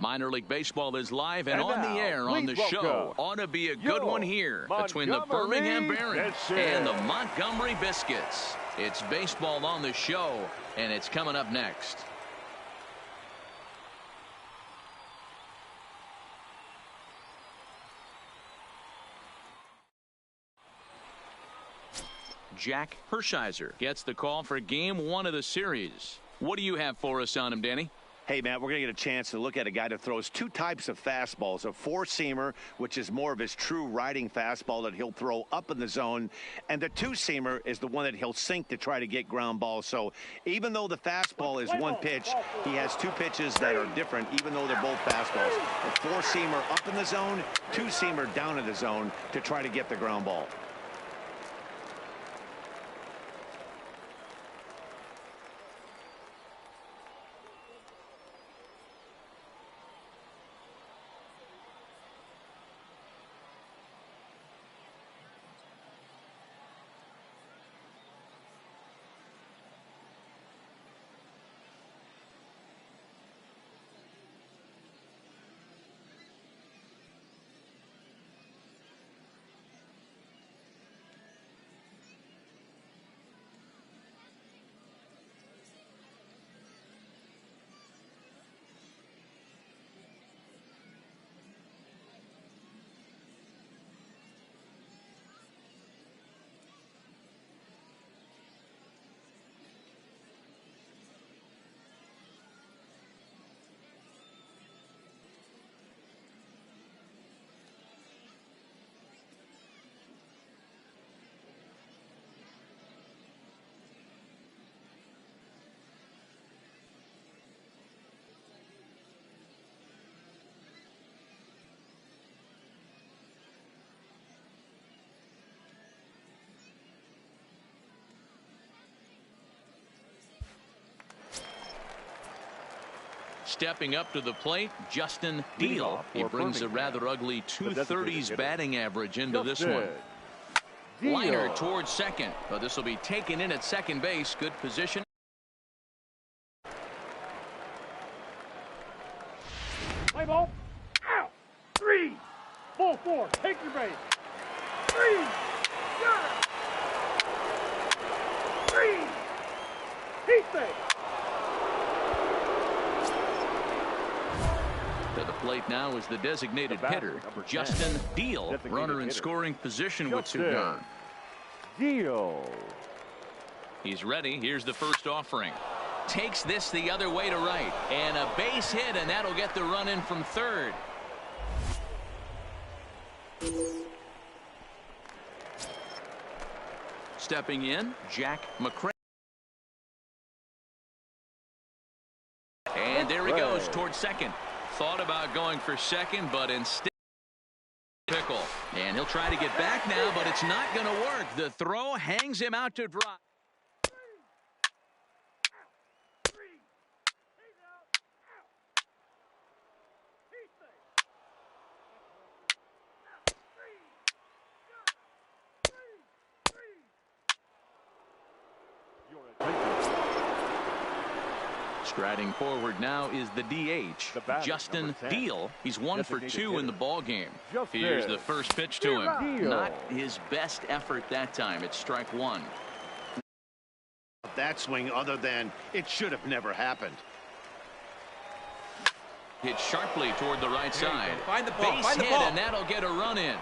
Minor League Baseball is live and on the air on the show. Welcome. Ought to be a good one here between the Birmingham Barons and the Montgomery Biscuits. It's baseball on the show, and it's coming up next. Jack Hershiser gets the call for game 1 of the series. What do you have for us on him, Danny? Hey, Matt, we're going to get a chance to look at a guy that throws 2 types of fastballs. A 4-seamer, which is more of his true riding fastball that he'll throw up in the zone. And the 2-seamer is the one that he'll sink to try to get ground balls. So even though the fastball is one pitch, he has 2 pitches that are different, even though they're both fastballs. A 4-seamer up in the zone, 2-seamer down in the zone to try to get the ground ball. Stepping up to the plate, Justin Deal. He brings a rather ugly 230s batting average into this one. Liner towards second, but this will be taken in at second base. Good position. Play ball. Out. 3. Ball 4. Take your base. 3. Got it. 3. Heat base. To the plate now is the designated hitter, Justin Deal. Runner in scoring position with 2 gone. Deal. He's ready. Here's the first offering. Takes this the other way to right. And a base hit, and that'll get the run in from third. Stepping in, Jack McCray. And there he goes towards second. Thought about going for second, but instead pickle. And he'll try to get back now, but it's not going to work. The throw hangs him out to dry. Striding forward now is the DH, Justin Deal. He's 1 for 2 in the ball game. Here's the first pitch to him. Not his best effort that time. It's strike 1. That swing, other than it should have never happened. Hit sharply toward the right side. Find the ball. Base Find the hit, ball. and that'll get a run in.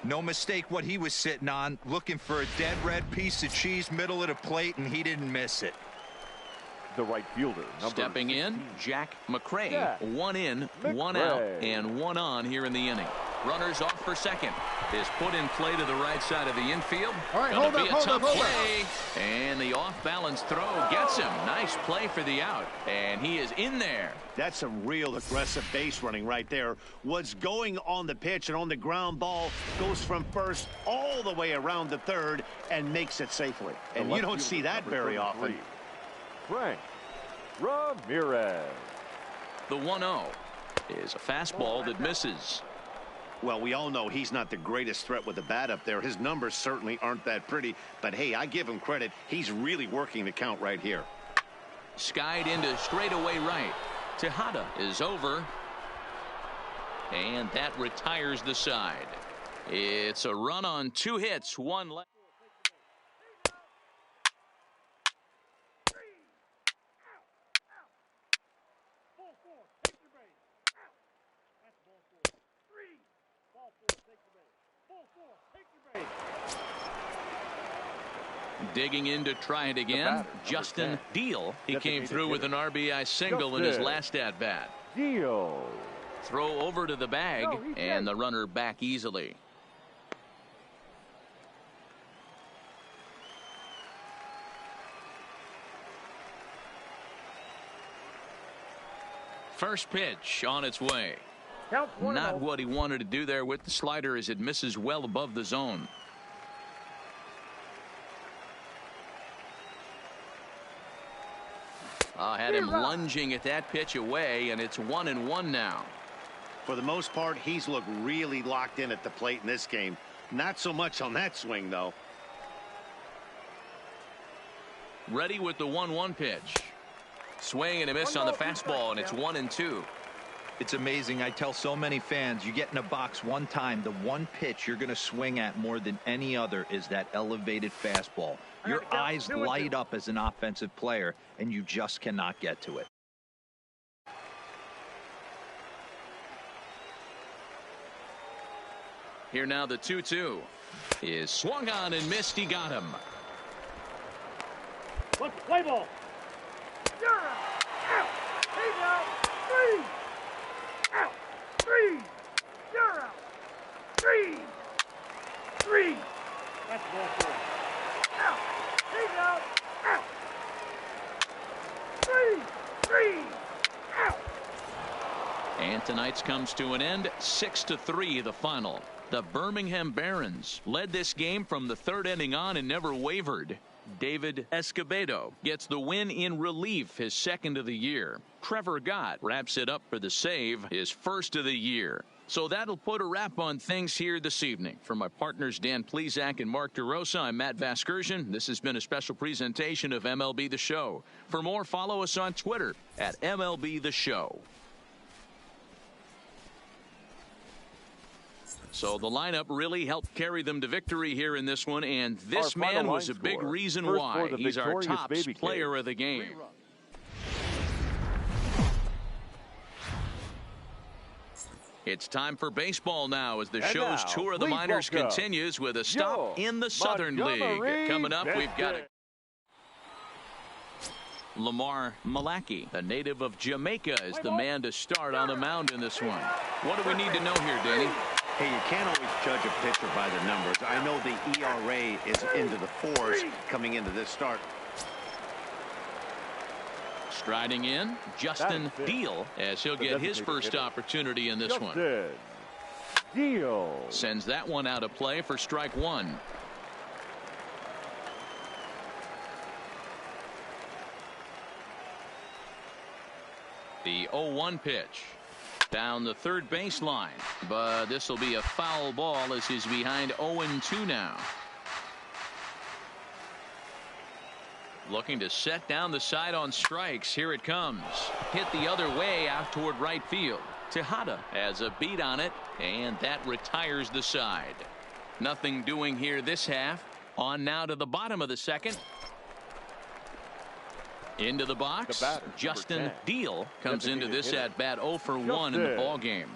No mistake what he was sitting on, looking for a dead red piece of cheese middle of the plate, and he didn't miss it. The right fielder. Stepping in, Jack McCray. Jack 1 in, 1 out, and 1 on here in the inning. Runners off for second. Is put in play to the right side of the infield. All right, Gonna hold be up, a hold tough up, hold play. And the off-balance throw gets him. Nice play for the out. And he is in there. That's some real aggressive base running right there. What's going on the pitch and on the ground ball goes from first all the way around the third and makes it safely. And you don't see that very often. Frank Ramirez. The 1-0 is a fastball that misses. Well, we all know he's not the greatest threat with the bat up there. His numbers certainly aren't that pretty. But, hey, I give him credit. He's really working the count right here. Skied into straightaway right. Tejada is over. And that retires the side. It's a run on 2 hits, 1 left. Digging in to try it again, Justin Deal. He came through with an RBI single in his last at-bat. Deal. Throw over to the bag, and the runner back easily. First pitch on its way. Not what he wanted to do there with the slider as it misses well above the zone. Had him lunging at that pitch away, and it's 1-1 now. For the most part, he's looked really locked in at the plate in this game. Not so much on that swing, though. Ready with the 1-1 pitch. Swing and a miss on the fastball, and it's 1-2. It's amazing. I tell so many fans, you get in a box one time, the one pitch you're going to swing at more than any other is that elevated fastball. Your eyes light up as an offensive player, and you just cannot get to it. Here now the 2-2 is swung on and missed. He got him. Let's play ball. You're out. He's out. 3. Out. 3. You're out. 3. 3. That's ball 4. Out. He's out. Out. 3. 3. Out. And tonight's comes to an end. 6-3 the final. The Birmingham Barons led this game from the 3rd inning on and never wavered. David Escobedo gets the win in relief, his 2nd of the year. Trevor Gott wraps it up for the save, his 1st of the year. So that'll put a wrap on things here this evening. For my partners Dan Plesac and Mark DeRosa, I'm Matt Vasgersian. This has been a special presentation of MLB The Show. For more, follow us on Twitter at MLB The Show. So the lineup really helped carry them to victory here in this one, and this man was a big reason why he's our top player of the game. It's time for baseball now as the show's tour of the minors continues with a stop in the Southern League. Coming up, we've got Lamar Malaki, a native of Jamaica, is the man to start on the mound in this one. What do we need to know here, Danny? Hey, you can't always judge a pitcher by the numbers. I know the ERA is into the 4s coming into this start. Striding in, Justin Deal, as he'll get his first opportunity in this one. Deal sends that one out of play for strike 1. The 0-1 pitch. Down the third baseline, but this will be a foul ball as he's behind 0-2 now. Looking to set down the side on strikes. Here it comes. Hit the other way out toward right field. Tejada has a beat on it, and that retires the side. Nothing doing here this half. On now to the bottom of the 2nd. Into the box, Justin Deal comes into this at bat 0 for 1 in the ball game.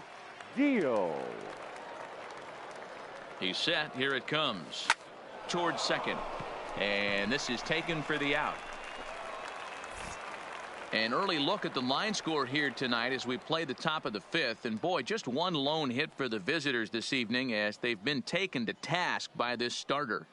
Deal. He's set. Here it comes towards 2nd, and this is taken for the out. An early look at the line score here tonight as we play the top of the 5th, and boy, just one lone hit for the visitors this evening as they've been taken to task by this starter.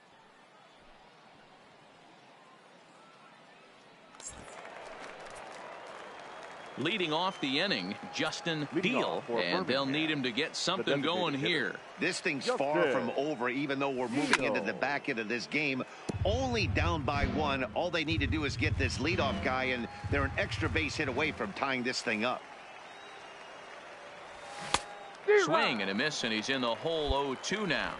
Leading off the inning, Justin Deal, and they'll need him to get something going here. This thing's far from over, even though we're moving into the back end of this game. Only down by 1. All they need to do is get this leadoff guy, and they're an extra base hit away from tying this thing up. Swing and a miss, and he's in the hole 0-2 now.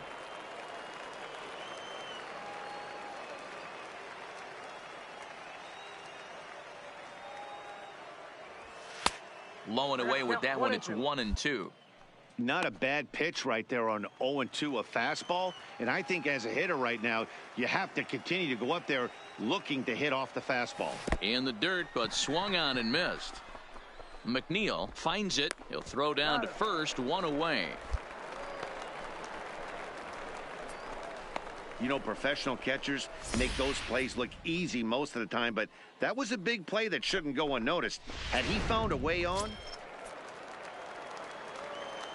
Low and away with that one. It's 1-2. Not a bad pitch right there on 0-2, a fastball. And I think as a hitter right now, you have to continue to go up there looking to hit off the fastball. In the dirt, but swung on and missed. McNeil finds it. He'll throw down to first, 1 away. You know, professional catchers make those plays look easy most of the time, but that was a big play that shouldn't go unnoticed. Had he found a way on?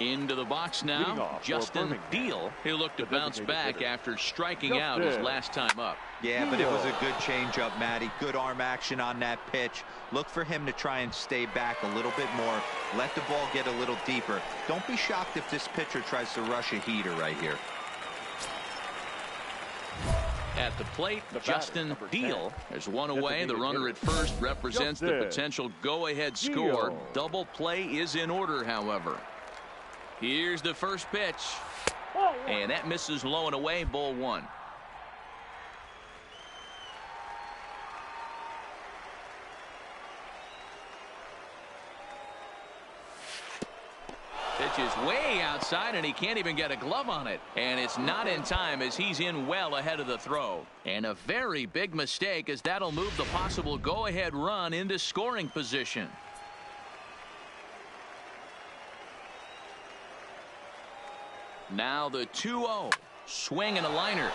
Into the box now, Justin Deal. He'll look to bounce back after striking out his last time up. Yeah, but it was a good changeup, Matty. Good arm action on that pitch. Look for him to try and stay back a little bit more. Let the ball get a little deeper. Don't be shocked if this pitcher tries to rush a heater right here. At the plate, Justin Deal. There's 1 away. The runner at first represents the potential go-ahead score. Double play is in order, however. Here's the first pitch. And that misses low and away, ball 1. Pitch is way outside, and he can't even get a glove on it. And it's not in time as he's in well ahead of the throw. And a very big mistake, as that'll move the possible go-ahead run into scoring position. Now the 2-0. Swing and a liner.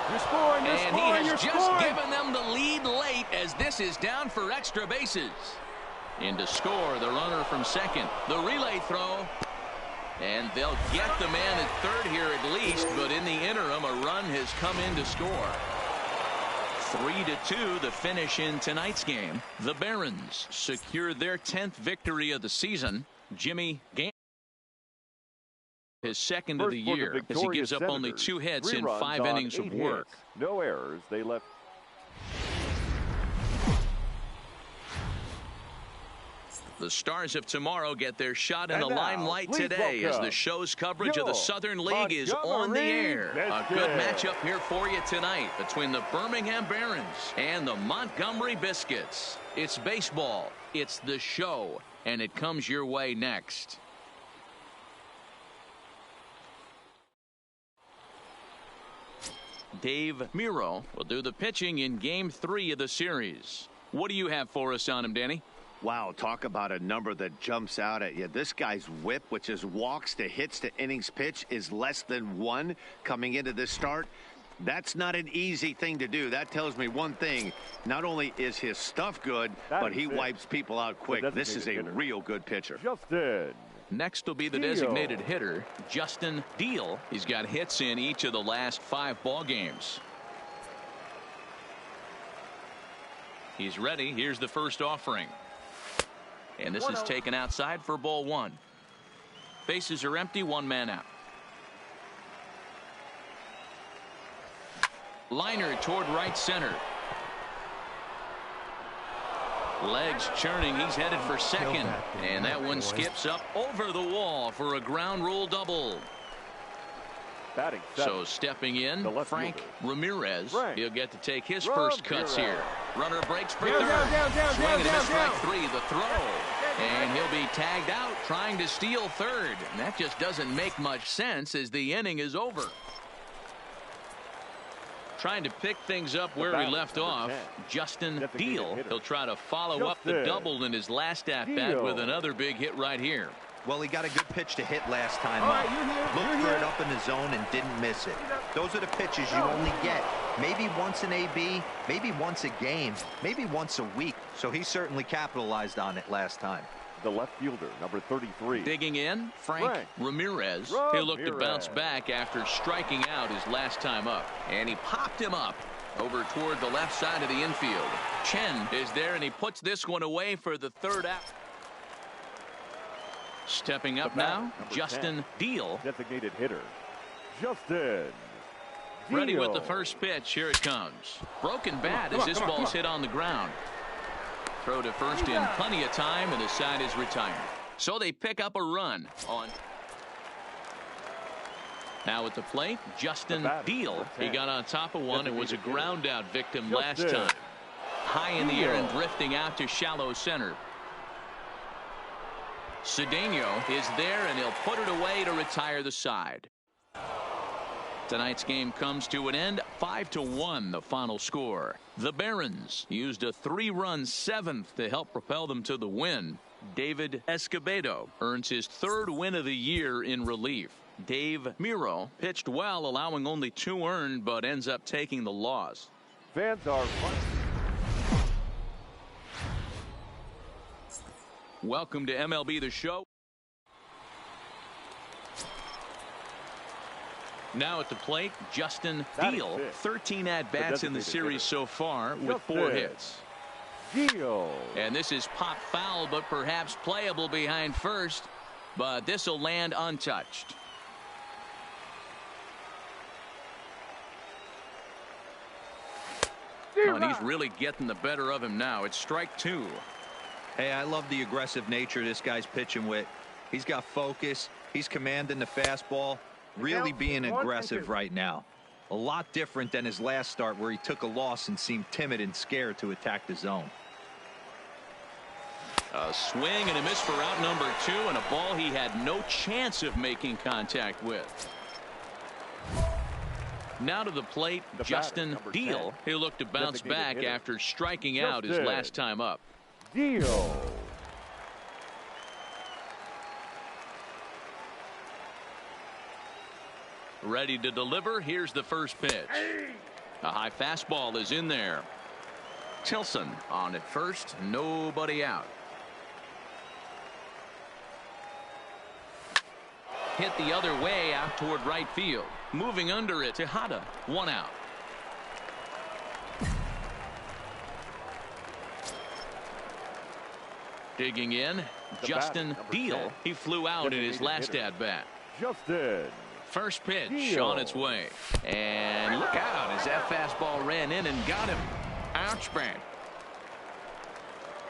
And he has just given them the lead late as this is down for extra bases. In to score, the runner from second. The relay throw. And they'll get the man at third here at least, but in the interim, a run has come in to score. 3-2, the finish in tonight's game. The Barons secure their 10th victory of the season. Jimmy Gant, his second of the year, as he gives up only 2 hits in 5 innings of work. No errors. They left. The Stars of tomorrow get their shot in the limelight today as the show's coverage of the Southern League is on the air. A good matchup here for you tonight between the Birmingham Barons and the Montgomery Biscuits. It's baseball, it's the show, and it comes your way next. Dave Miro will do the pitching in Game 3 of the series. What do you have for us on him, Danny? Wow, talk about a number that jumps out at you. This guy's whip, which is walks to hits to innings pitch, is less than 1 coming into this start. That's not an easy thing to do. That tells me one thing. Not only is his stuff good, but he wipes people out quick. This is a real good pitcher. Justin. Next will be the designated hitter, Justin Deal. He's got hits in each of the last 5 ball games. He's ready. Here's the first offering. And this is taken outside for ball 1. Bases are empty, 1 man out. Liner toward right center. Legs churning. He's headed for second. And that one skips up over the wall for a ground rule double. So stepping in, Frank Ramirez. He'll get to take his first cuts here. Runner breaks for third. Swing and a miss, strike 3. The throw. And he'll be tagged out trying to steal third. And that just doesn't make much sense as the inning is over. Trying to pick things up where he left off, Justin Deal. He'll try to follow up the double in his last at-bat with another big hit right here. Well, he got a good pitch to hit last time up. Looked for it up in the zone and didn't miss it. Those are the pitches you only get maybe once in AB, maybe once a game, maybe once a week. So he certainly capitalized on it last time. The left fielder, number 33. Digging in, Frank Ramirez. He'll look to bounce back after striking out his last time up. And he popped him up over toward the left side of the infield. Chen is there, and he puts this one away for the third out. Stepping up now, Justin Deal. Designated hitter, Justin Deal. Ready with the first pitch. Here it comes. Broken bat as this ball's hit on the ground. Throw to first in plenty of time, and the side is retired. So they pick up a run on. Now at the plate, Justin Deal. He got on top of one and was a ground out victim last time. High in the air and drifting out to shallow center. Cedeno is there, and he'll put it away to retire the side. Tonight's game comes to an end, 5-1 the final score. The Barons used a 3-run seventh to help propel them to the win. David Escobedo earns his 3rd win of the year in relief. Dave Miro pitched well, allowing only 2 earned, but ends up taking the loss. Fans are fun. Welcome to MLB The Show. Now at the plate, Justin Deal. 13 at-bats in the series so far with 4 hits. Deal. And this is pop foul, but perhaps playable behind first. But this will land untouched. Oh, and he's really getting the better of him now. It's strike 2. Hey, I love the aggressive nature this guy's pitching with. He's got focus. He's commanding the fastball. Really being aggressive right now. A lot different than his last start where he took a loss and seemed timid and scared to attack the zone. A swing and a miss for out number 2, and a ball he had no chance of making contact with. Now to the plate, Justin Deal. He'll look to bounce back after striking out his last time up. Deal. Ready to deliver. Here's the first pitch. A high fastball is in there. Tilson on at first. Nobody out. Hit the other way out toward right field. Moving under it, Tejada. 1 out. Digging in, Justin Deal. He flew out in his last at-bat. Justin. First pitch Deal. on its way. And look out as that fastball ran in and got him. Ouchback.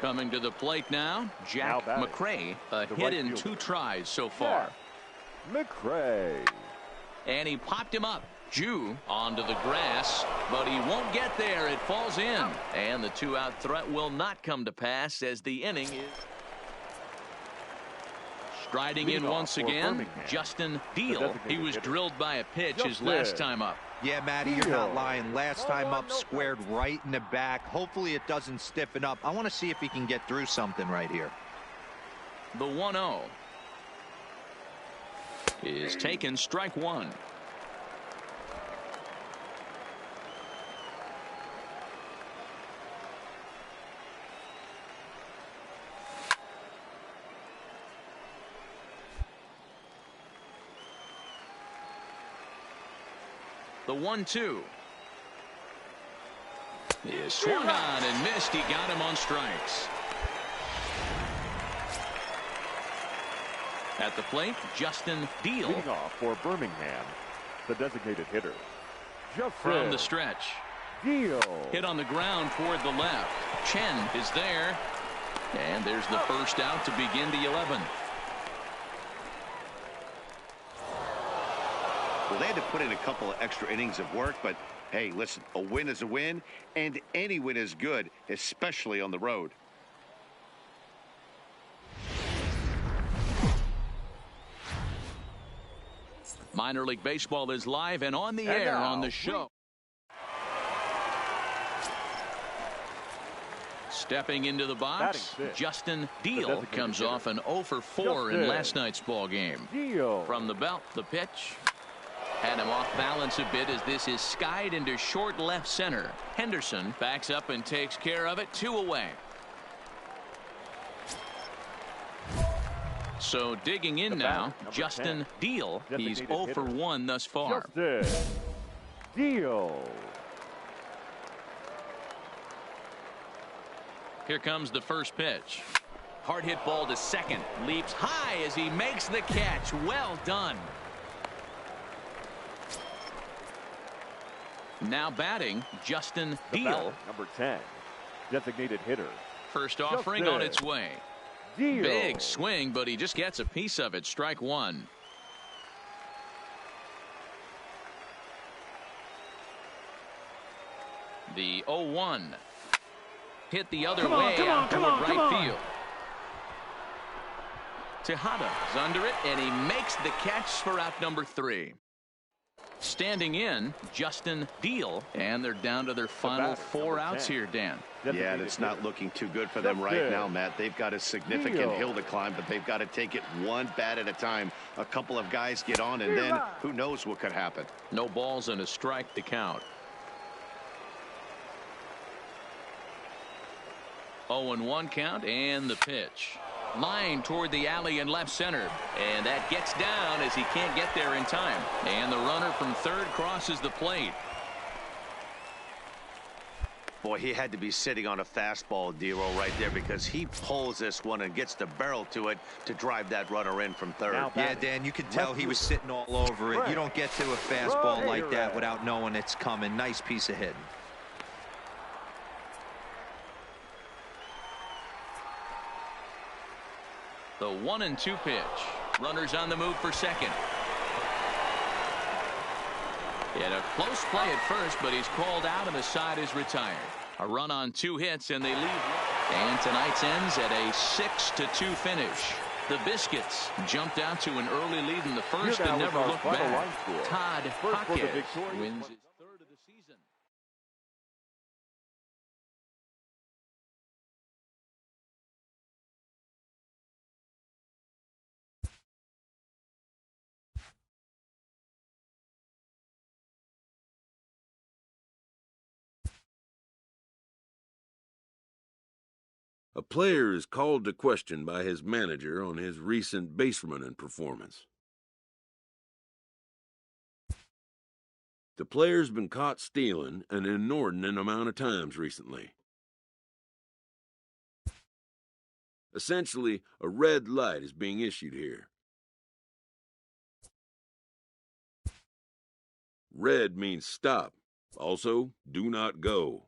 Coming to the plate now, Jack McRae. A hit in 2 tries so far. McRae. And he popped him up. Jew onto the grass, but he won't get there. It falls in. And the 2-out threat will not come to pass as the inning is. Striding in once again, Justin Deal. He was drilled by a pitch his last time up. Yeah, Matty, you're not lying. Last time up, squared right in the back. Hopefully it doesn't stiffen up. I want to see if he can get through something right here. The 1-0 is taken, strike 1. The 1-2 is swung on and missed. He got him on strikes. At the plate, Justin Deal. Leading off for Birmingham, the designated hitter. Justin From the stretch. Deal. Hit on the ground toward the left. Chen is there. And there's the first out to begin the 11th. Well, they had to put in a couple of extra innings of work, but hey, listen, a win is a win, and any win is good, especially on the road. Minor League Baseball is live and on the air on the show. Stepping into the box, Justin Deal comes off an 0 for 4 in last night's ball game. From the belt, the pitch. Had him off balance a bit as this is skied into short left center. Henderson backs up and takes care of it. 2 away. So digging in now, Justin Deal. He's 0 for 1 thus far. Justin Deal. Here comes the first pitch. Hard hit ball to second. Leaps high as he makes the catch. Well done. Now batting, Justin Deal. Number 10, designated hitter. First offering on its way. Deal. Big swing, but he just gets a piece of it. Strike 1. The 0-1. Hit the other way out toward right field. Tejada is under it, and he makes the catch for out number 3. Standing in, Justin Deal, and they're down to their final 4 outs here, Dan. Yeah, and it's not looking too good for them right now, Matt. They've got a significant hill to climb, but they've got to take it one bat at a time. A couple of guys get on, and then who knows what could happen. No balls and a strike to count. 0-1 count, and the pitch. Line toward the alley in left center, and that gets down as he can't get there in time, and the runner from third crosses the plate. Boy, he had to be sitting on a fastball, Dero, right there, because he pulls this one and gets the barrel to it to drive that runner in from third. Yeah, Dan, you could tell he was sitting all over it. You don't get to a fastball like that without knowing it's coming. Nice piece of hitting. The 1-2 pitch. Runners on the move for second. In a close play at first, but he's called out and the side is retired. A run on 2 hits and they leave. And tonight's ends at a 6-2 finish. The Biscuits jumped out to an early lead in the first and never looked back. Todd Hawkins wins his 3rd of the season. A player is called to question by his manager on his recent base running performance. The player's been caught stealing an inordinate amount of times recently. Essentially, a red light is being issued here. Red means stop. Also, do not go.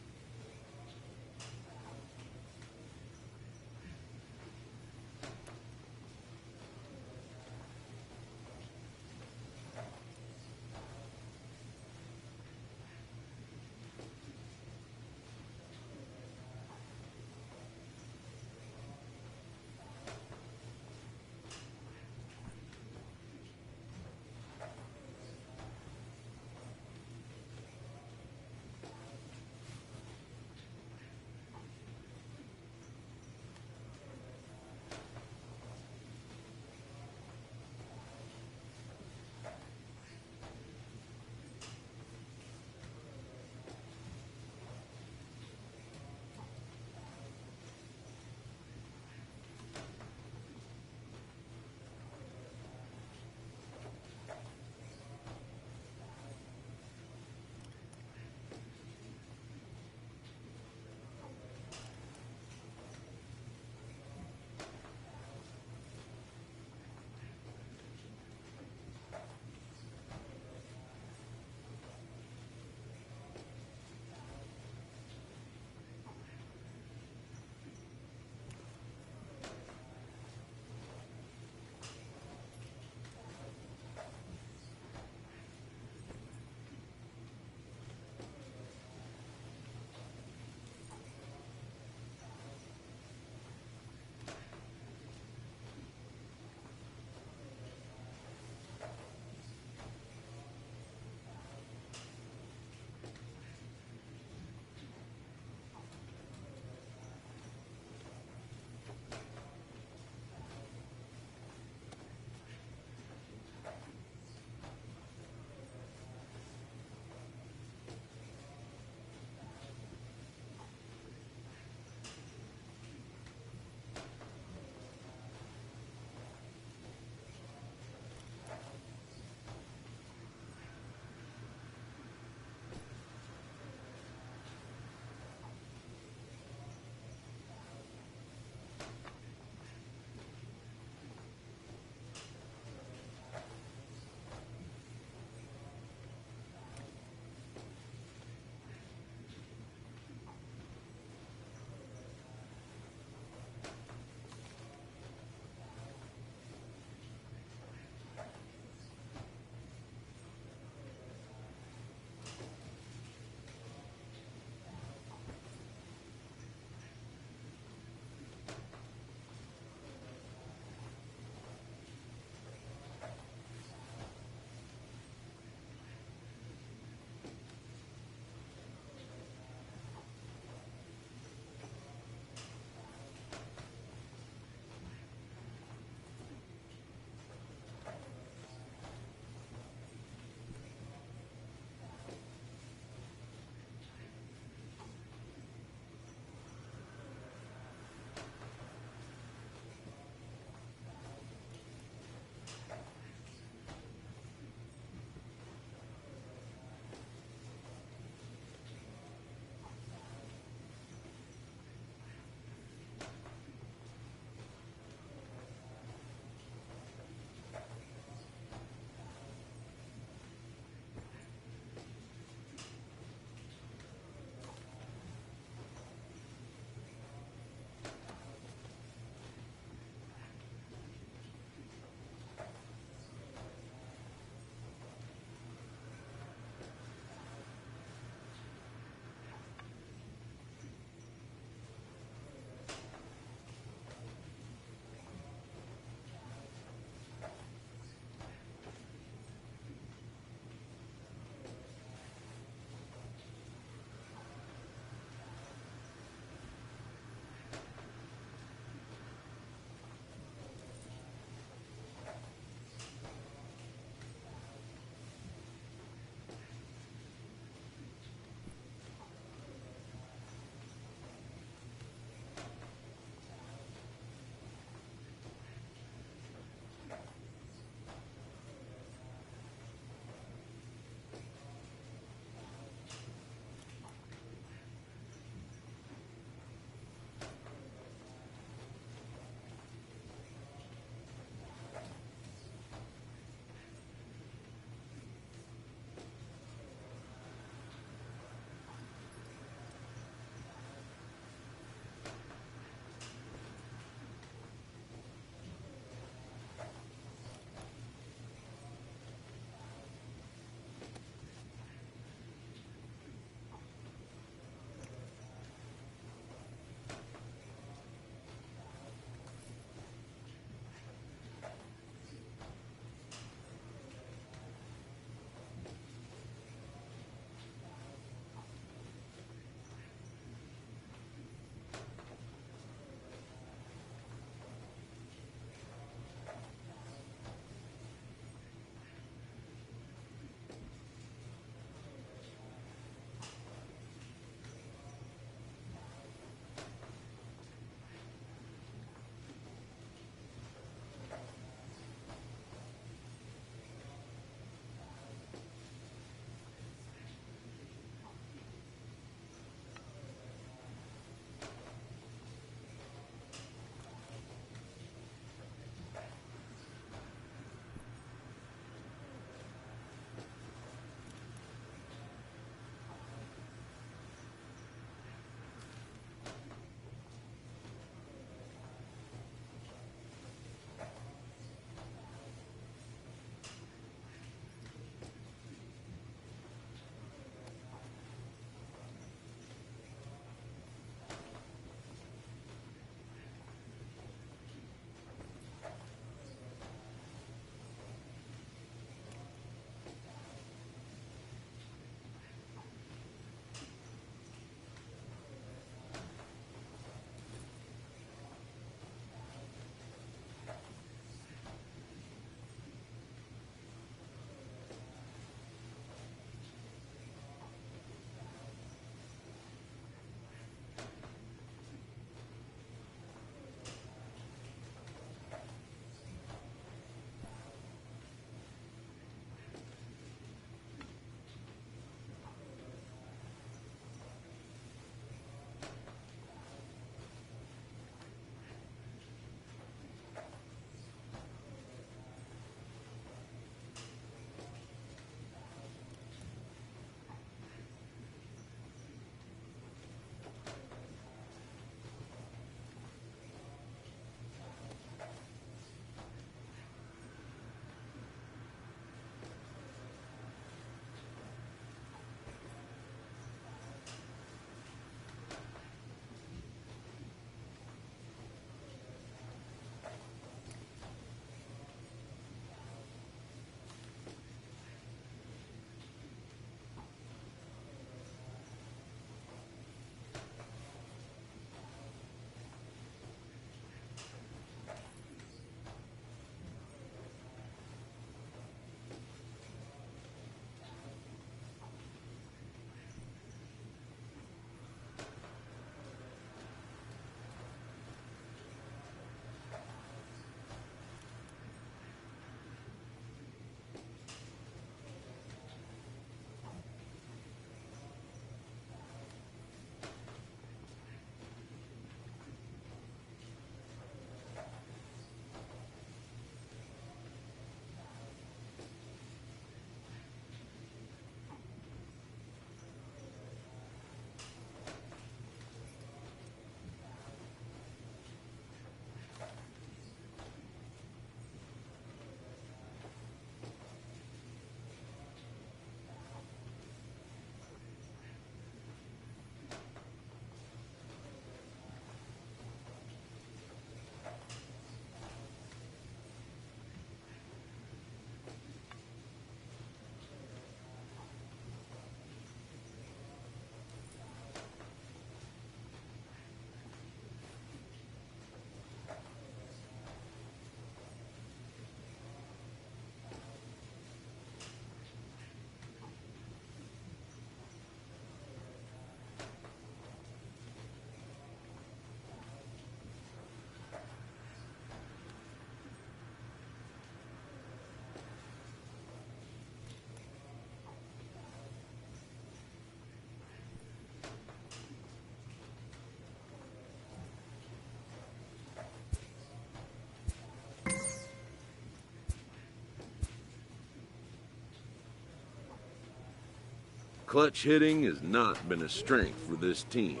Clutch hitting has not been a strength for this team,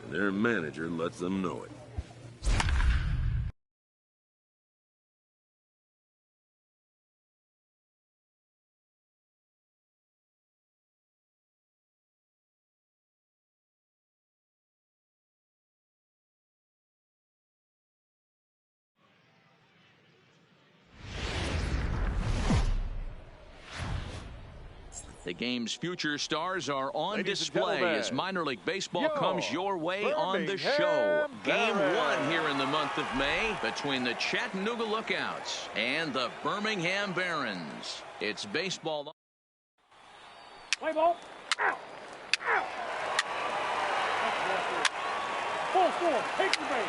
and their manager lets them know it. The game's future stars are on display as minor league baseball comes your way on the show. Game 1 here in the month of May between the Chattanooga Lookouts and the Birmingham Barons. It's baseball. Play ball. Out. Out. Full force. Take your base.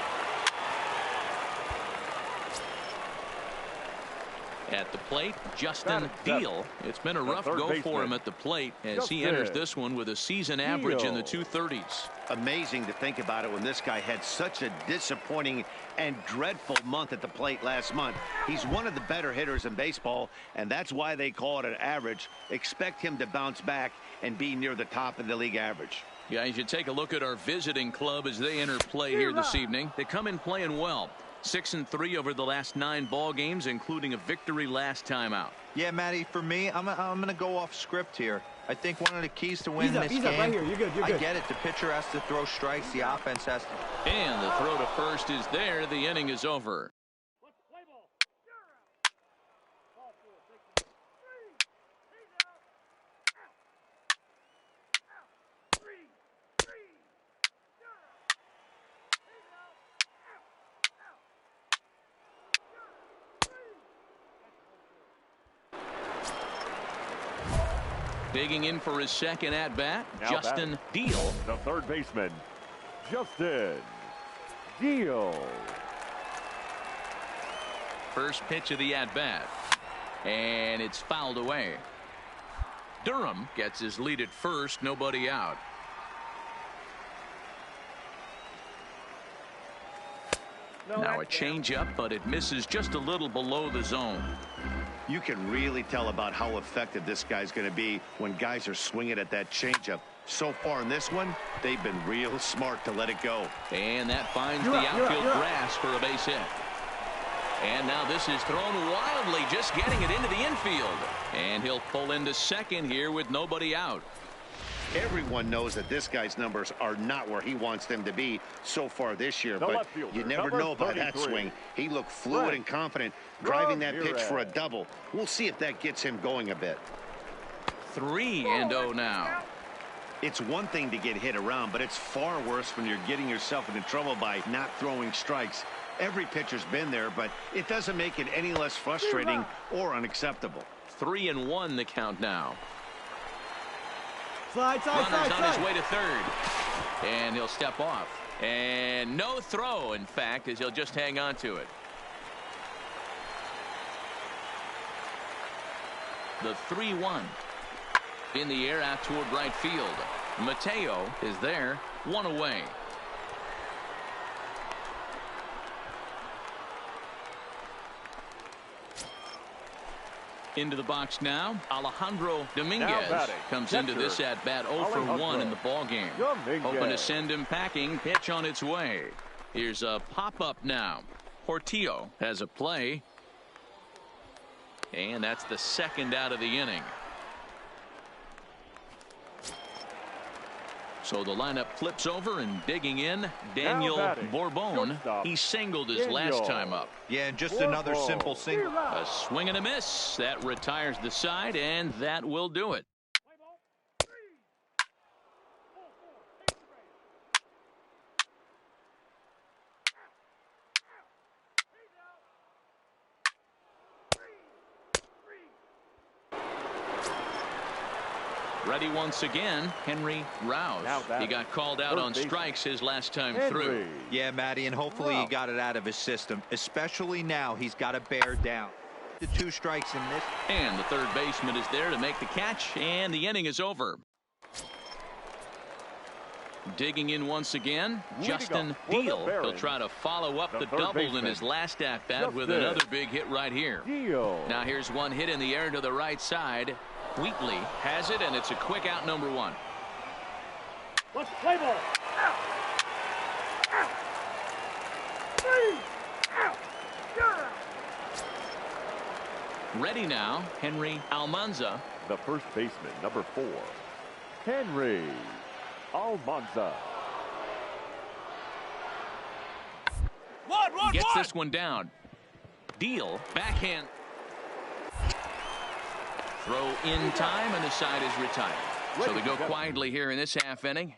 At the plate, Justin Deal. It's been a rough go for him at the plate as he enters this one with a season average in the 230s. Amazing to think about it when this guy had such a disappointing and dreadful month at the plate last month. He's one of the better hitters in baseball, and that's why they call it an average. Expect him to bounce back and be near the top of the league average. Guys, you take a look at our visiting club as they enter play here this evening. They come in playing well. 6-3 over the last 9 ball games, including a victory last time out. Yeah, Matty, for me, I'm going to go off script here. I think one of the keys to win this game, right here. You're good. I get it. The pitcher has to throw strikes. The offense has to. And the throw to first is there. The inning is over. Play ball. Ball four. Take your base. 3. He's out. Out. 3. He's out. Digging in for his second at-bat, Now Justin Deal. The third baseman, Justin Deal. First pitch of the at-bat. And it's fouled away. Durham gets his lead at first, nobody out. Now a changeup, but it misses just a little below the zone. You can really tell about how effective this guy's going to be when guys are swinging at that changeup. So far in this one, they've been real smart to let it go. And that finds the outfield grass for a base hit. And now this is thrown wildly, just getting it into the infield. And he'll pull into second here with nobody out. Everyone knows that this guy's numbers are not where he wants them to be so far this year, but you never know about that swing. He looked fluid and confident driving that pitch for a double. We'll see if that gets him going a bit. 3-0 now. It's one thing to get hit around, but it's far worse when you're getting yourself into trouble by not throwing strikes. Every pitcher's been there, but it doesn't make it any less frustrating or unacceptable. 3-1 the count now. Slide. Runner's on his way to third. And he'll step off. And no throw, in fact, as he'll just hang on to it. The 3-1. In the air out toward right field. Mateo is there, 1 away. Into the box now, Alejandro Dominguez comes into this at bat 0 for 1 in the ball game. Hoping to send him packing. Pitch on its way. Here's a pop-up now. Portillo has a play. And that's the second out of the inning. So the lineup flips over, and digging in, Daniel Bourbon. He singled his last time up. Yeah, and just another simple single. A swing and a miss. That retires the side, and that will do it. Ready once again, Henry Rouse. He got called out on strikes his last time through. Yeah, Matty, and hopefully he got it out of his system. Especially now, he's got to bear down. The 2 strikes in this. And the third baseman is there to make the catch, and the inning is over. Digging in once again, Justin Deal. He'll try to follow up the double in his last at-bat with another big hit right here. Now here's one hit in the air to the right side. Wheatley has it, and it's a quick out, number 1. Let's play ball. Out. Out. 3. Out. You're out. Ready now, Henry Almanza. The first baseman, number 4, Henry Almanza. Gets this one down. Deal, backhand. Throw in time, and the side is retired. So they go quietly here in this half inning.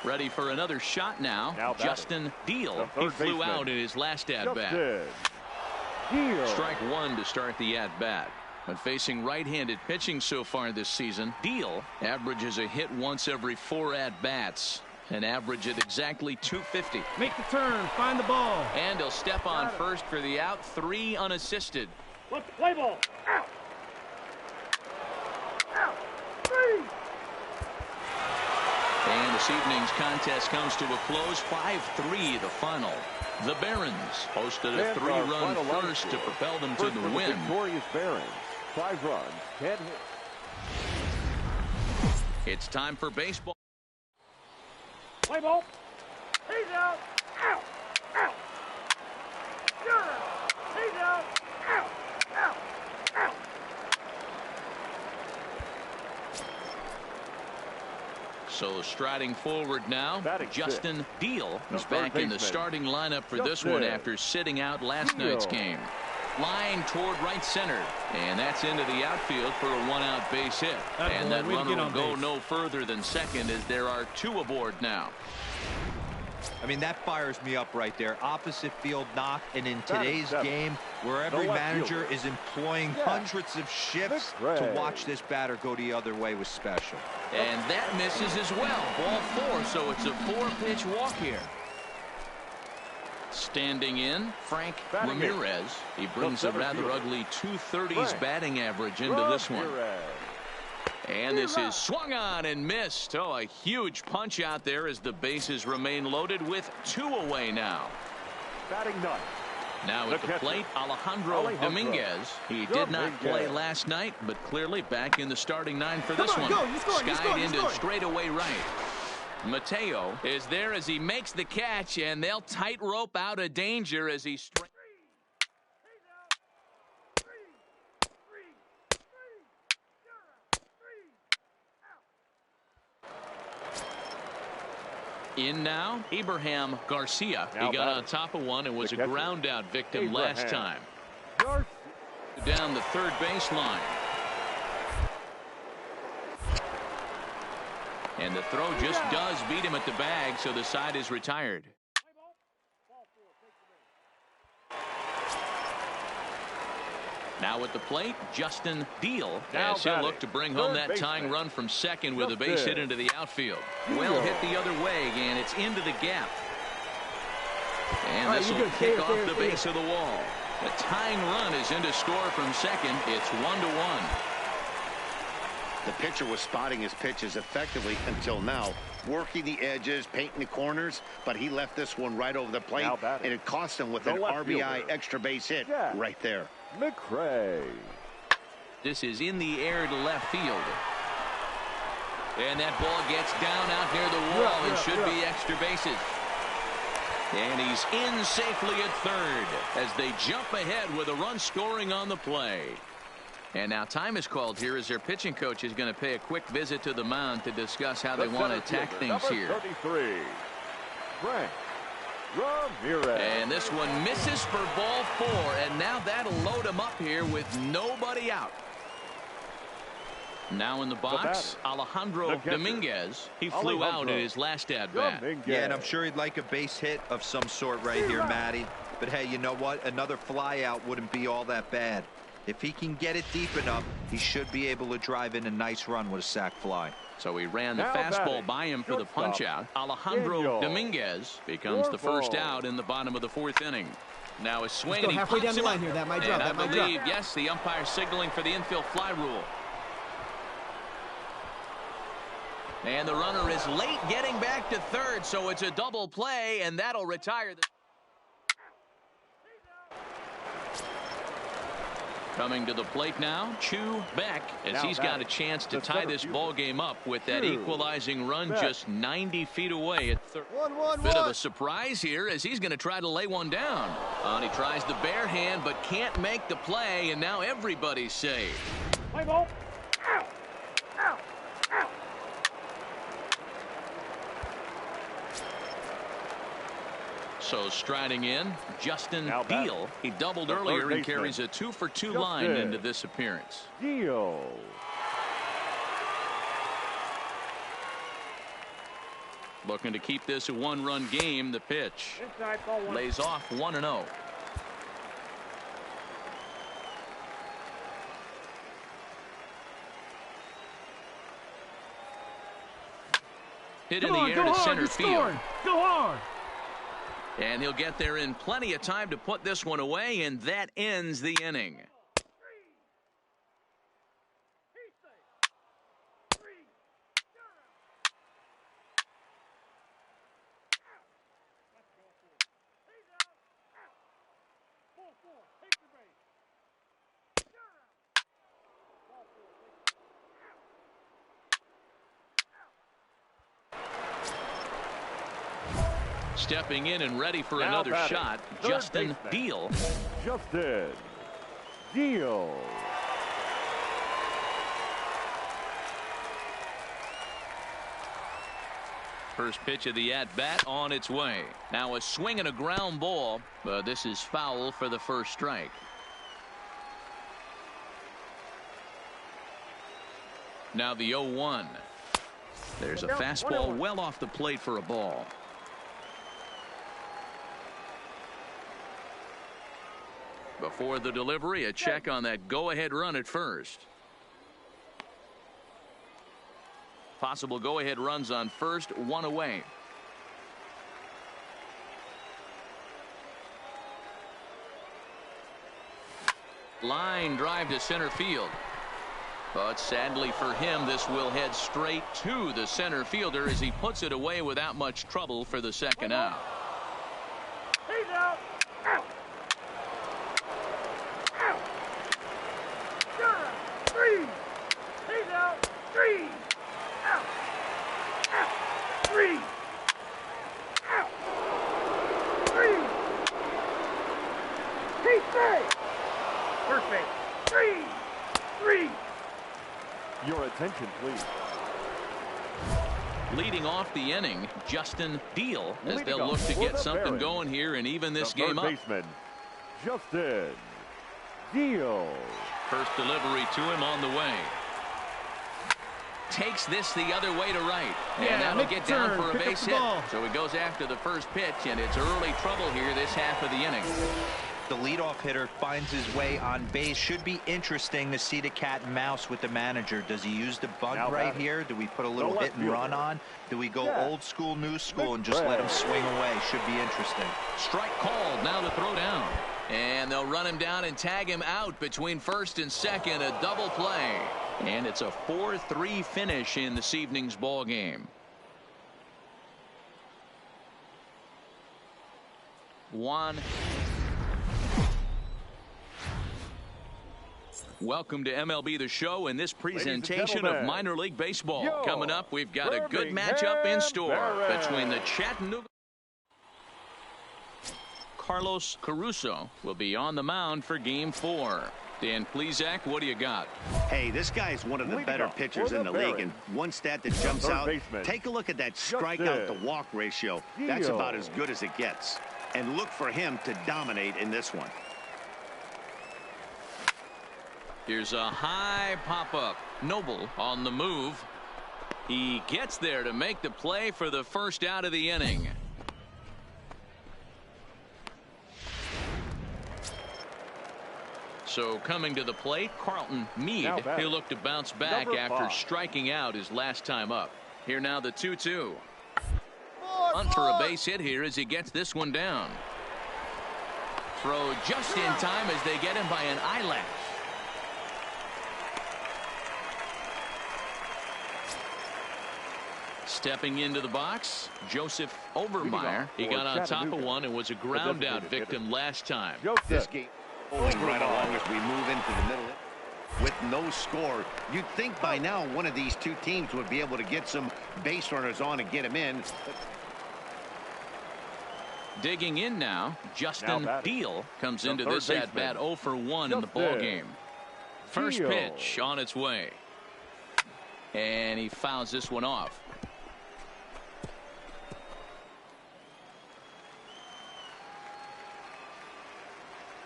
Ready for another shot now. Justin Deal. He flew out in his last at-bat. Strike 1 to start the at-bat. When facing right-handed pitching so far this season, Deal averages a hit once every 4 at-bats. An average at exactly 250. Make the turn, find the ball. And he'll step on first for the out, 3 unassisted. Let's play ball. Out. Out. 3. And this evening's contest comes to a close, 5-3 the final. The Barons posted a 3-run first to propel them to the win. Victorious Barons, 5 runs, 10 hits. It's time for baseball. Play ball. He's out. Out. Out. You're out. He's out. Out. Out. Out. So striding forward now, Batting Justin six. Deal is The back third in the baseman. starting lineup for this Justin one after sitting out last night's game. Line toward right center, and that's into the outfield for a 1-out base hit. And that runner will go no further than second as there are 2 aboard now. I mean, that fires me up right there. Opposite field knock, and in today's game, where every manager is employing hundreds of shifts to watch this batter go the other way was special. And that misses as well. Ball 4, so it's a 4-pitch walk here. Standing in, Frank Ramirez. He brings a rather ugly 230s batting average into this one. And this is swung on and missed. Oh, a huge punch out there as the bases remain loaded with 2 away now. Batting 9. Now at the plate, Alejandro Dominguez. He did not play last night, but clearly back in the starting 9 for this one. Skied into straightaway right. Mateo is there as he makes the catch, and they'll tightrope out of danger as he in now, Abraham Garcia. He got on top of one and was a ground out victim last time. Down the third baseline. And the throw just does beat him at the bag, so the side is retired. Now at the plate, Justin Deal, as he'll look to bring home that tying run from second with a base hit into the outfield. Well hit the other way, and it's into the gap. And this will kick off the base of the wall. The tying run is into score from second. It's 1-1. The pitcher was spotting his pitches effectively until now, working the edges, painting the corners, but he left this one right over the plate, and it cost him with an RBI extra base hit right there. McRae. This is in the air to left field. And that ball gets down out near the wall and should be extra bases. And he's in safely at third as they jump ahead with a run scoring on the play. And now time is called here as their pitching coach is going to pay a quick visit to the mound to discuss how they want to attack things here. 33, Frank Ramirez. And this one misses for ball 4, and now that'll load him up here with nobody out. Now in the box, Alejandro Dominguez. He flew out in his last at-bat. Yeah, and I'm sure he'd like a base hit of some sort right here, Matty. But hey, you know what? Another fly out wouldn't be all that bad. If he can get it deep enough, he should be able to drive in a nice run with a sac fly. So he ran the fastball by him for the punch-out. Alejandro Dominguez becomes the first out in the bottom of the 4th inning. Now a swing, and he halfway down pops the it line up. here. That might And drop. I believe, yes, the umpire signaling for the infield fly rule. And the runner is late getting back to third, so it's a double play, and that'll retire the... Coming to the plate now, Chu Beck, as he's got a chance to tie this ball game up with that equalizing run just 90 feet away at third. Bit of a surprise here as he's going to try to lay one down. And he tries the bare hand but can't make the play, and now everybody's safe. Play ball. Out. Out. Out. So striding in, Justin Deal. He doubled earlier and carries a 2-for-2 line into this appearance. Deal. Looking to keep this a one-run game. The pitch Inside ball one. lays off 1-0. Hit in the air to center field. Go hard. And he'll get there in plenty of time to put this one away, and that ends the inning. Stepping in and ready for another shot, Justin Deal. Justin Deal. First pitch of the at-bat on its way. Now a swing and a ground ball, but this is foul for the first strike. Now the 0-1. There's a fastball well off the plate for a ball. Before the delivery, a check on that go-ahead run at first. Possible go-ahead runs on first, one away. Line drive to center field. But sadly for him, this will head straight to the center fielder as he puts it away without much trouble for the second out. He's out. Out. Out. Three. He's out. Three. Out. Out. Three. Out. Three. He's safe. First base. Three. Three. Your attention, please. Leading off the inning, Justin Deal, as they'll look to get something going here and even this game up. Baseman, Justin Deal. First delivery to him on the way. Takes this the other way to right. And that'll get down for a base hit. So he goes after the first pitch, and it's early trouble here this half of the inning. The leadoff hitter finds his way on base. Should be interesting to see the cat and mouse with the manager. Does he use the bunt right here? Do we put a little hit and run on? Do we go old school, new school, and just let him swing away? Should be interesting. Strike called, now to throw down. And they'll run him down and tag him out between first and second. A double play. And it's a 4-3 finish in this evening's ball game. Welcome to MLB The Show and this presentation of minor league baseball. Coming up, we've got a good matchup in store between the Chattanooga. Carlos Caruso will be on the mound for Game 4. Dan Plesac, what do you got? Hey, this guy is one of the better pitchers in the league, and one stat that jumps out, take a look at that strikeout to walk ratio. That's about as good as it gets. And look for him to dominate in this one. Here's a high pop-up. Noble on the move. He gets there to make the play for the first out of the inning. So coming to the plate, Carlton Meade. He'll look to bounce back after striking out his last time up. Here now the 2-2. Hunt for a base hit here as he gets this one down. Throw just in time as they get him by an eyelash. Stepping into the box, Joseph Overmeyer. He got on top of one and was a ground out victim last time. This game rolling right along as we move into the middle. With no score, you'd think by now one of these two teams would be able to get some base runners on and get them in. Digging in now, Justin Deal comes into this at-bat 0 for 1 in the ball game. First pitch on its way. And he fouls this one off.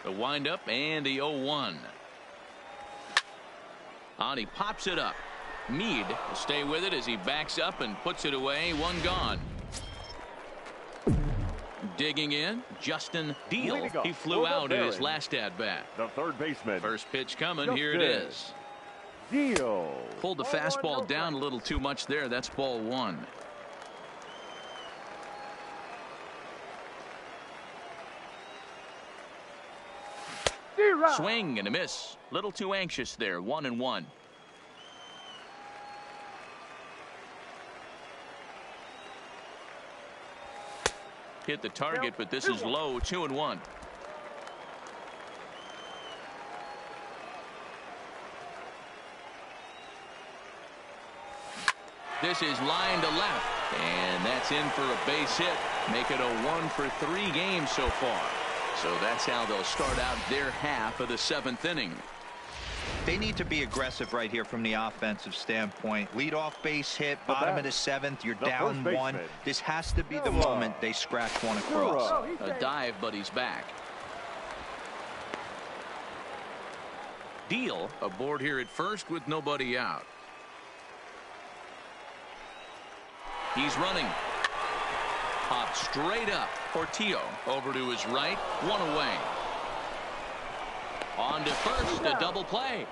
The windup and the 0-1. On, he pops it up. Mead will stay with it as he backs up and puts it away. One gone. Digging in, Justin Deal. He flew out in his last at-bat. The third baseman. First pitch coming. Here it is. Deal. Pulled the fastball down a little too much there. That's ball one. Swing and a miss. Little too anxious there. 1-1. Hit the target, but this is low. 2-1. This is line to left, and that's in for a base hit. Make it a 1-for-3 game so far. So that's how they'll start out their half of the 7th inning. They need to be aggressive right here from the offensive standpoint. Lead off base hit, bottom of the 7th. You're down 1. This has to be the moment they scratch one across. A dive, but he's back. Deal aboard here at first with nobody out. He's running. Pop straight up. Portillo over to his right. One away. On to first. A double play.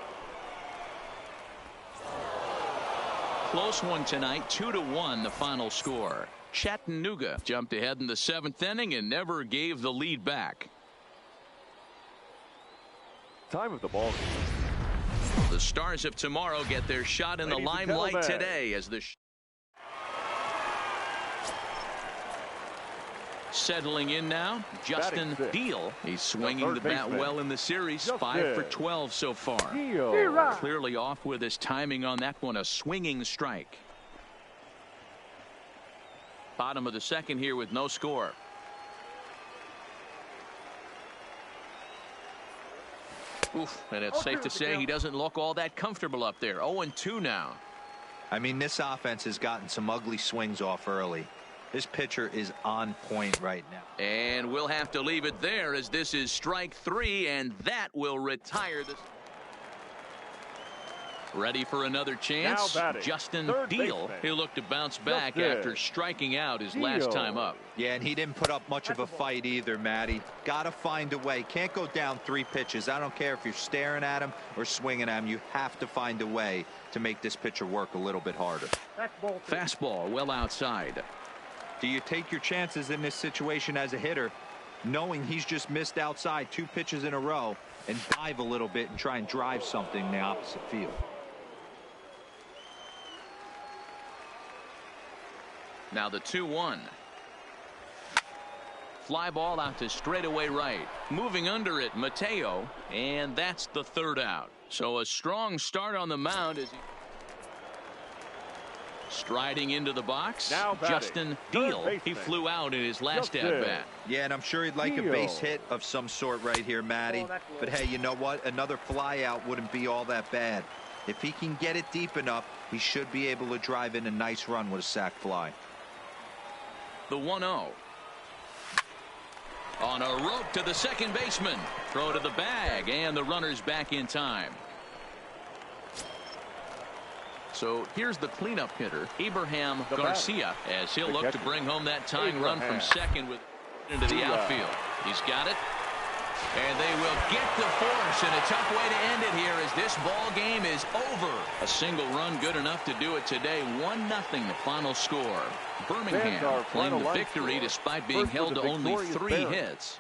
Close one tonight. 2-1 the final score. Chattanooga jumped ahead in the 7th inning and never gave the lead back. Time of the ball. The Stars of tomorrow get their shot in the limelight today as the settling in now, Justin Deal. He's swinging the bat well in the series. 5 for 12 so far. Clearly off with his timing on that one. A swinging strike. Bottom of the 2nd here with no score. Oof, and it's safe to say he doesn't look all that comfortable up there. 0-2 now. I mean, this offense has gotten some ugly swings off early. This pitcher is on point right now. And we'll have to leave it there as this is strike 3, and that will retire this. Ready for another chance. Justin Deal. He'll look to bounce back after striking out his last time up. Yeah, and he didn't put up much of a fight either, Matty. Got to find a way. Can't go down 3 pitches. I don't care if you're staring at him or swinging at him. You have to find a way to make this pitcher work a little bit harder. Fastball well outside. Do you take your chances in this situation as a hitter, knowing he's just missed outside 2 pitches in a row, and dive a little bit and try and drive something in the opposite field? Now the 2-1. Fly ball out to straightaway right. Moving under it, Mateo, and that's the 3rd out. So a strong start on the mound as he striding into the box. Justin Deal. He flew out in his last at-bat. Yeah, and I'm sure he'd like a base hit of some sort right here, Matty. But hey, you know what? Another fly out wouldn't be all that bad. If he can get it deep enough, he should be able to drive in a nice run with a sac fly. The 1-0. On a rope to the second baseman. Throw to the bag, and the runner's back in time. So here's the cleanup hitter, Abraham Garcia, as he'll look to bring home that tying run from second with into the outfield. He's got it. And they will get the force, and a tough way to end it here as this ball game is over. A single run good enough to do it today. 1-0 the final score. Birmingham claimed the victory despite being held to only 3 hits.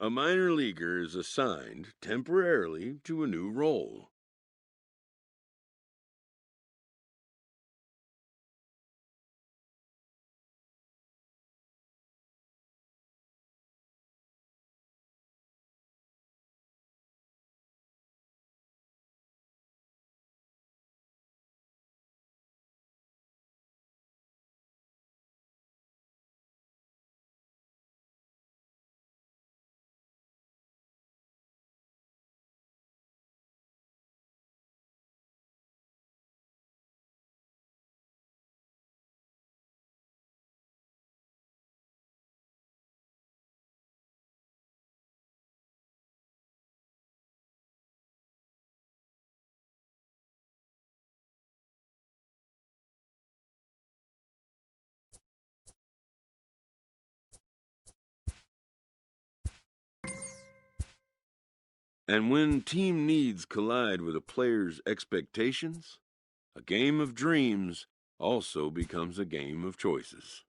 A minor leaguer is assigned temporarily to a new role. And when team needs collide with a player's expectations, a game of dreams also becomes a game of choices.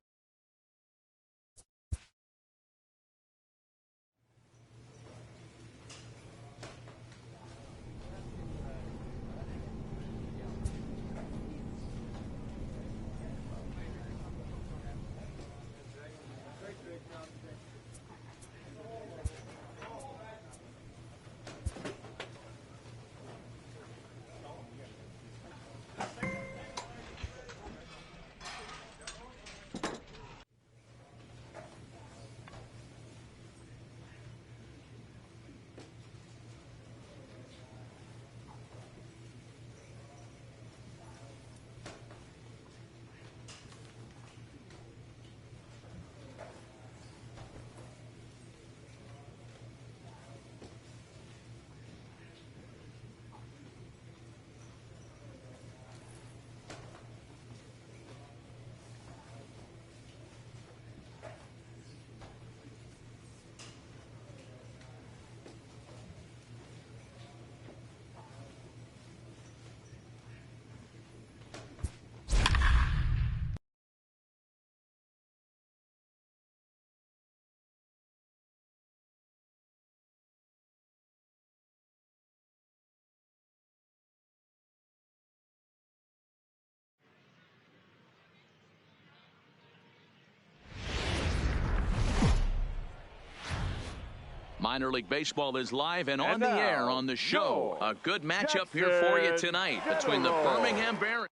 Minor League Baseball is live and on the air on the show. A good matchup here for you tonight between the Birmingham Barons.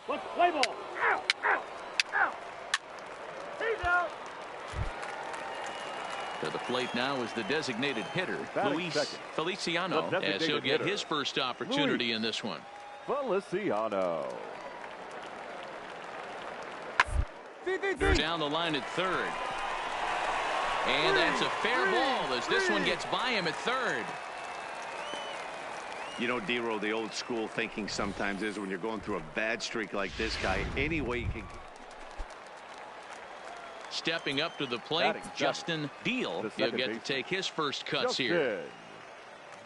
Let's play ball. Ow, ow, ow. He's out. To the plate now is the designated hitter, Luis Feliciano, as he'll get his first opportunity in this one. Feliciano. They're down the line at third. And that's a fair ball as this one gets by him at third. You know, D-Roll, the old school thinking sometimes is when you're going through a bad streak like this guy, any way you can. Stepping up to the plate, Justin Deal. He'll get to take his first cuts here.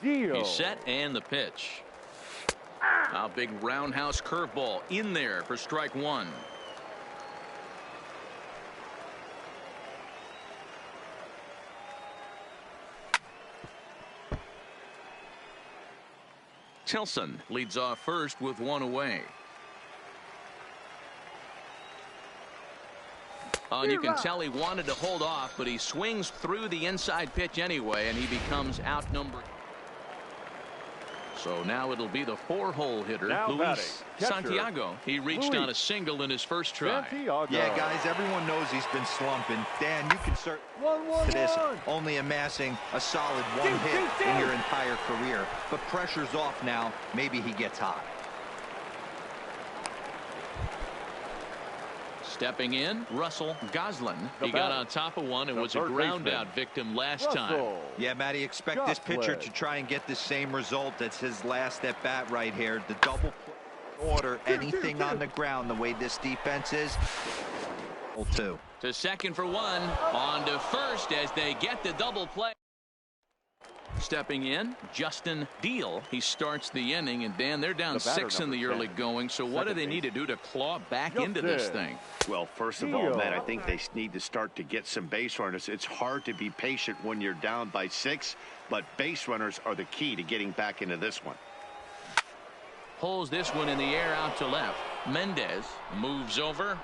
He's set and the pitch. A big roundhouse curveball in there for strike one. Tilson leads off first with one away. And you can tell he wanted to hold off, but he swings through the inside pitch anyway, and he becomes outnumbered. So now it'll be the four-hole hitter, Luis Santiago. He reached on a single in his first try. Yeah, guys, everyone knows he's been slumping. Dan, you can start to this only amassing a solid one hit in your entire career. But pressure's off now. Maybe he gets hot. Stepping in, Russell Goslin. He got on top of one and was a ground-out victim last time. Yeah, Matty, expect this pitcher to try and get the same result. That's his last at-bat right here. The double order, anything on the ground, the way this defense is. Two. To second for one, on to first as they get the double play. Stepping in, Justin Deal. He starts the inning, and Dan, they're down 6 in the early going. So what do they need to do to claw back into this thing? Well, first of all, Matt, I think they need to start to get some base runners. It's hard to be patient when you're down by 6, but base runners are the key to getting back into this one. Pulls this one in the air out to left. Mendez moves over.